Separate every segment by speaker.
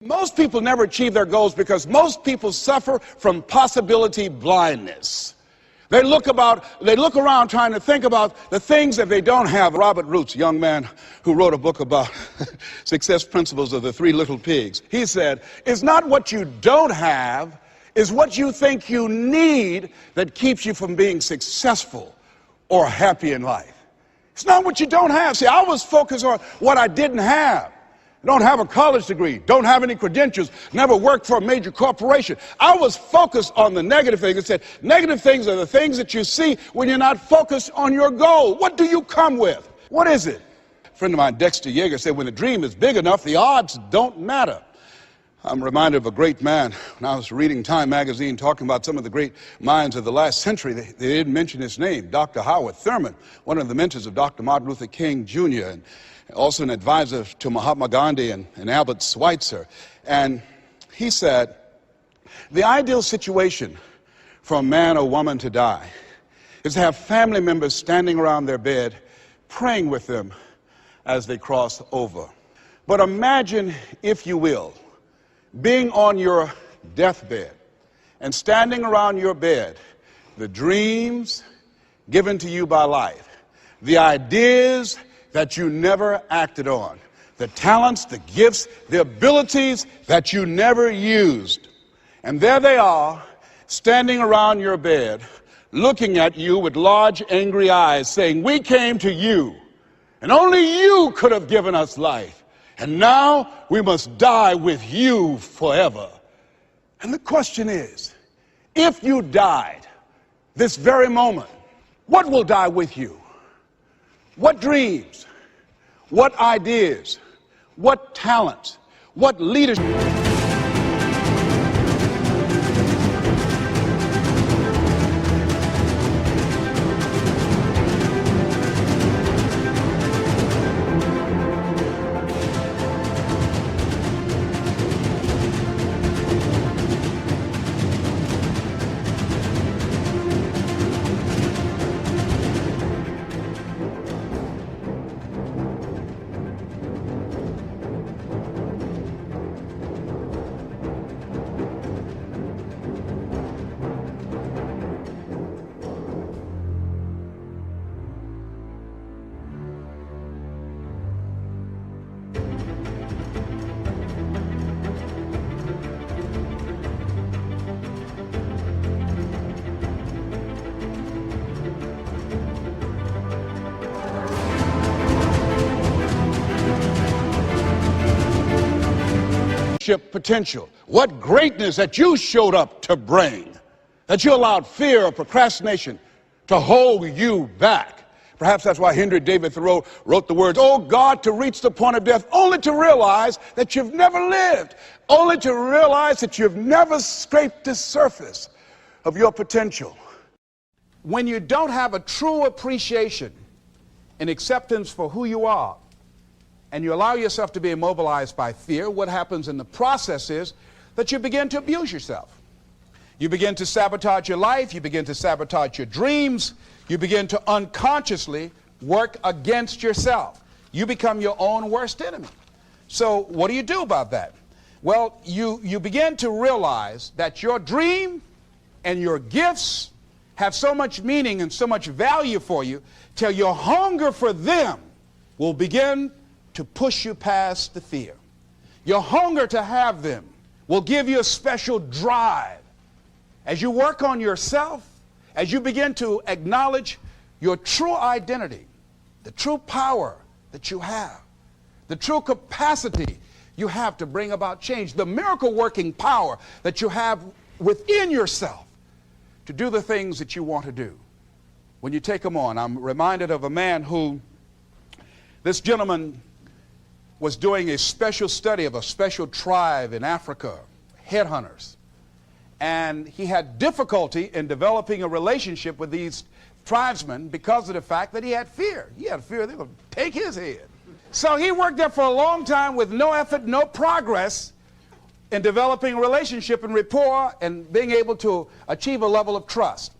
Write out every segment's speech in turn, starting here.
Speaker 1: Most people never achieve their goals because most people suffer from possibility blindness. They look around trying to think about the things that they don't have. Robert Roots, a young man who wrote a book about success principles of the Three Little Pigs, he said, it's not what you don't have, it's what you think you need that keeps you from being successful or happy in life. It's not what you don't have. See, I was focused on what I didn't have. I don't have a college degree, don't have any credentials, never worked for a major corporation. I was focused on the negative things. It said, negative things are the things that you see when you're not focused on your goal. What do you come with? What is it? A friend of mine, Dexter Yeager, said, when the dream is big enough, the odds don't matter. I'm reminded of a great man when I was reading Time magazine talking about some of the great minds of the last century. They didn't mention his name, Dr. Howard Thurman, one of the mentors of Dr. Martin Luther King Jr., and also an advisor to Mahatma Gandhi and Albert Schweitzer. And he said, the ideal situation for a man or woman to die is to have family members standing around their bed praying with them as they cross over. But imagine, if you will, being on your deathbed and standing around your bed, the dreams given to you by life, the ideas that you never acted on, the talents, the gifts, the abilities that you never used. And there they are, standing around your bed, looking at you with large, angry eyes, saying, we came to you, and only you could have given us life. And now we must die with you forever. And the question is, if you died this very moment, what will die with you? What dreams, what ideas, what talents, what leadership? Potential. What greatness that you showed up to bring, that you allowed fear or procrastination to hold you back. Perhaps that's why Henry David Thoreau wrote the words, oh God, to reach the point of death, only to realize that you've never lived, only to realize that you've never scraped the surface of your potential. When you don't have a true appreciation and acceptance for who you are, and you allow yourself to be immobilized by fear, what happens in the process is that you begin to abuse yourself. You begin to sabotage your life, you begin to sabotage your dreams, you begin to unconsciously work against yourself. You become your own worst enemy. So what do you do about that? Well, you begin to realize that your dream and your gifts have so much meaning and so much value for you till your hunger for them will begin to push you past the fear. Your hunger to have them will give you a special drive. As you work on yourself, as you begin to acknowledge your true identity, the true power that you have, the true capacity you have to bring about change, the miracle working power that you have within yourself to do the things that you want to do. When you take them on, I'm reminded of a man who, this gentleman was doing a special study of a special tribe in Africa, headhunters. And he had difficulty in developing a relationship with these tribesmen because of the fact that he had fear. He had fear they were going to take his head. So he worked there for a long time with no effort, no progress in developing a relationship and rapport and being able to achieve a level of trust.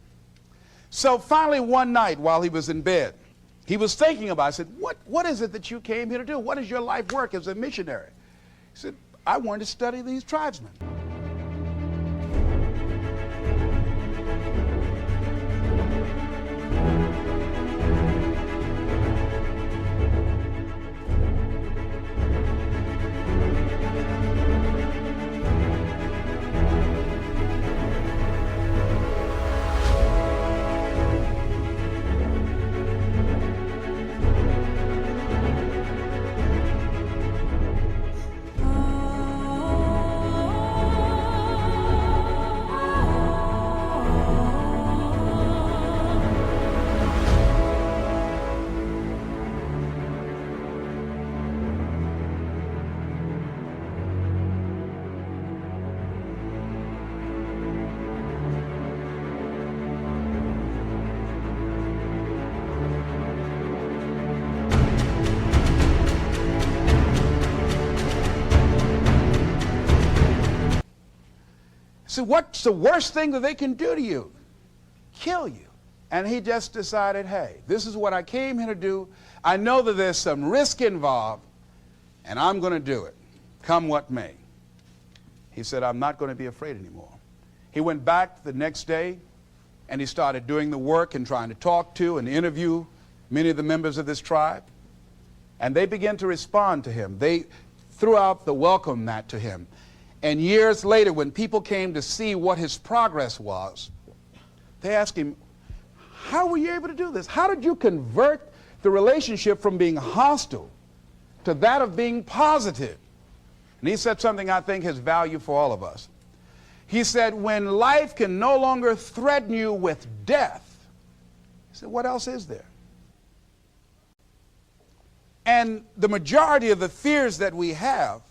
Speaker 1: So finally one night while he was in bed, he was thinking about it. I said, what is it that you came here to do? What is your life work as a missionary? He said, I wanted to study these tribesmen. So what's the worst thing that they can do to you? Kill you. And he just decided, hey, this is what I came here to do. I know that there's some risk involved, and I'm going to do it, come what may. He said, I'm not going to be afraid anymore. He went back the next day, and he started doing the work and trying to talk to and interview many of the members of this tribe. And they began to respond to him. They threw out the welcome mat to him. And years later, when people came to see what his progress was, they asked him, how were you able to do this? How did you convert the relationship from being hostile to that of being positive? And he said something I think has value for all of us. He said, when life can no longer threaten you with death, he said, what else is there? And the majority of the fears that we have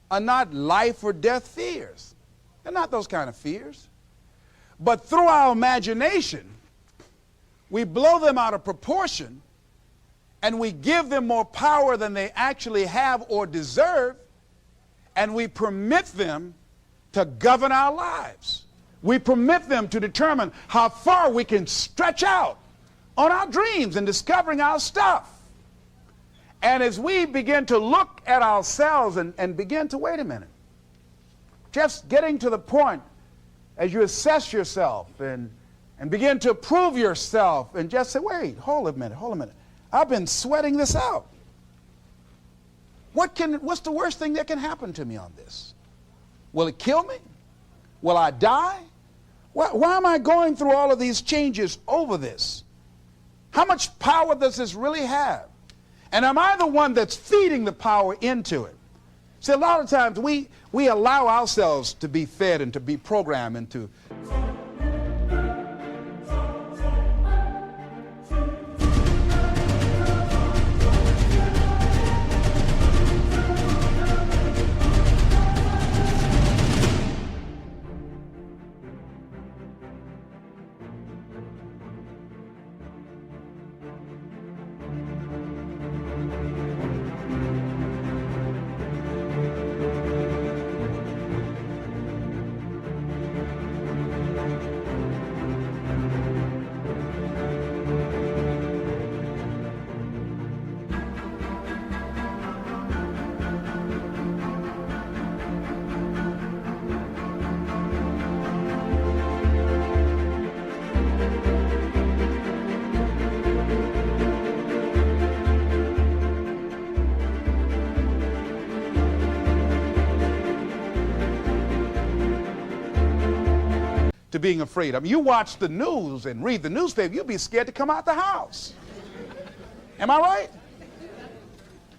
Speaker 1: are not life or death fears. They're not those kind of fears. But through our imagination, we blow them out of proportion and we give them more power than they actually have or deserve, and we permit them to govern our lives. We permit them to determine how far we can stretch out on our dreams and discovering our stuff. And as we begin to look at ourselves and begin to, wait a minute, just getting to the point as you assess yourself and begin to prove yourself and just say, wait, hold a minute. I've been sweating this out. What's the worst thing that can happen to me on this? Will it kill me? Will I die? Why am I going through all of these changes over this? How much power does this really have? And am I the one that's feeding the power into it? See, a lot of times we allow ourselves to be fed and to be programmed into. To being afraid. I mean, you watch the news and read the newspaper, you'll be scared to come out the house. Am I right?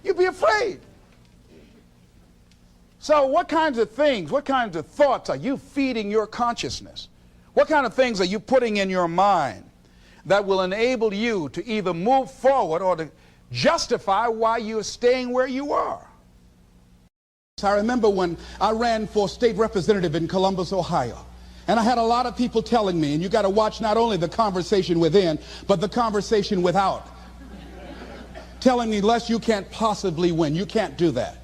Speaker 1: You'd be afraid. So what kinds of things, what kinds of thoughts are you feeding your consciousness? What kind of things are you putting in your mind that will enable you to either move forward or to justify why you're staying where you are? I remember when I ran for state representative in Columbus, Ohio. And I had a lot of people telling me, and you got to watch not only the conversation within, but the conversation without. Telling me, Les, you can't possibly win. You can't do that.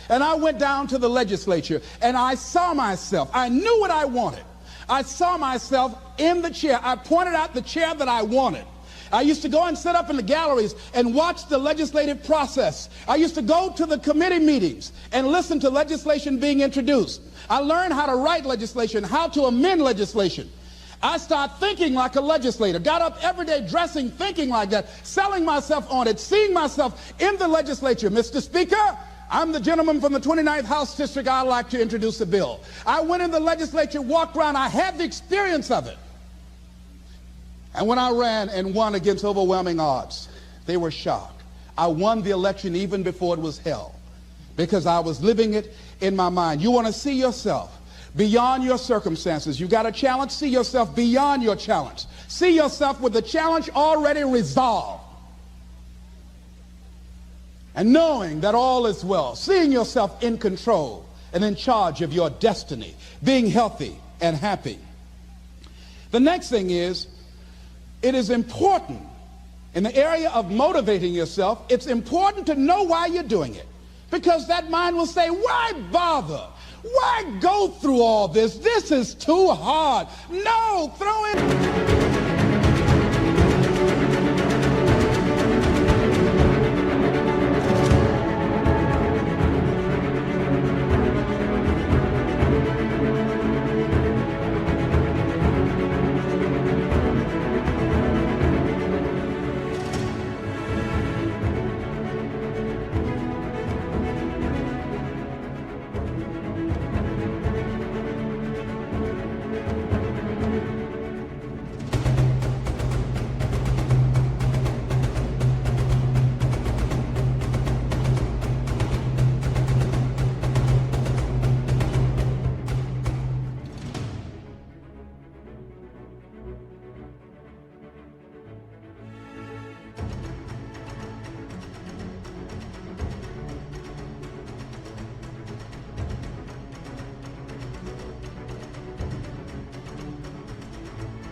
Speaker 1: And I went down to the legislature, and I saw myself. I knew what I wanted. I saw myself in the chair. I pointed out the chair that I wanted.
Speaker 2: I used to go and sit up in the galleries and watch the legislative process. I used to go to the committee meetings and listen to legislation being introduced. I learned how to write legislation, how to amend legislation. I started thinking like a legislator, got up every day dressing, thinking like that, selling myself on it, seeing myself in the legislature. Mr. Speaker, I'm the gentleman from the 29th House District. I'd like to introduce a bill. I went in the legislature, walked around. I had the experience of it. And when I ran and won against overwhelming odds, they were shocked. I won the election even before it was held because I was living it in my mind. You want to see yourself beyond your circumstances. You got a challenge, see yourself beyond your challenge. See yourself with the challenge already resolved. And knowing that all is well, seeing yourself in control and in charge of your destiny, being healthy and happy. The next thing is, it is important in the area of motivating yourself, it's important to know why you're doing it. Because that mind will say, why bother? Why go through all this? This is too hard. No, throw in.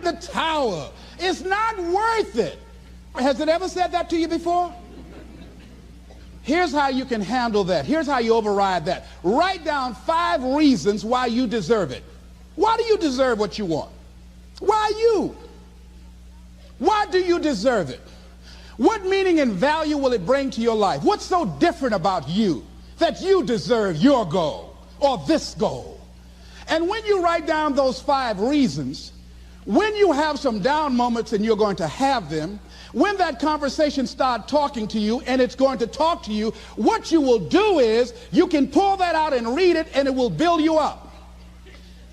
Speaker 2: The tower. It's not worth it. Has it ever said that to you before? Here's how you can handle that. Here's how you override that. Write down 5 reasons why you deserve it. Why do you deserve what you want? Why you? Why do you deserve it? What meaning and value will it bring to your life? What's so different about you that you deserve your goal or this goal? And when you write down those 5 reasons, when you have some down moments, and you're going to have them, when that conversation starts talking to you and it's going to talk to you, what you will do is you can pull that out and read it, and it will build you up.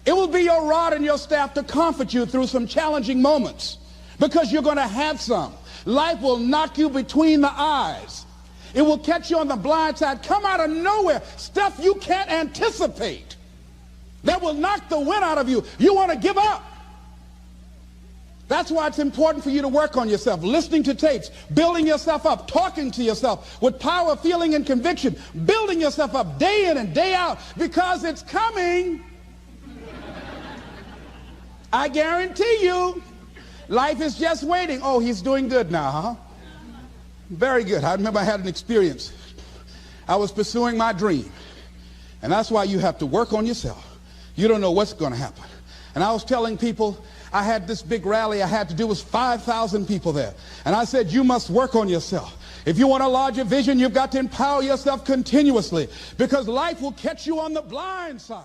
Speaker 2: It will be your rod and your staff to comfort you through some challenging moments, because you're going to have some. Life will knock you between the eyes. It will catch you on the blind side, come out of nowhere, stuff you can't anticipate that will knock the wind out of you. You want to give up. That's why it's important for you to work on yourself, listening to tapes, building yourself up, talking to yourself with power, feeling, and conviction, building yourself up day in and day out, because it's coming. I guarantee you, life is just waiting. Oh, he's doing good now, huh? Very good. I remember I had an experience. I was pursuing my dream, and that's why you have to work on yourself. You don't know what's going to happen. And I was telling people, I had this big rally I had to do with 5,000 people there. And I said, you must work on yourself. If you want a larger vision, you've got to empower yourself continuously, because life will catch you on the blind side.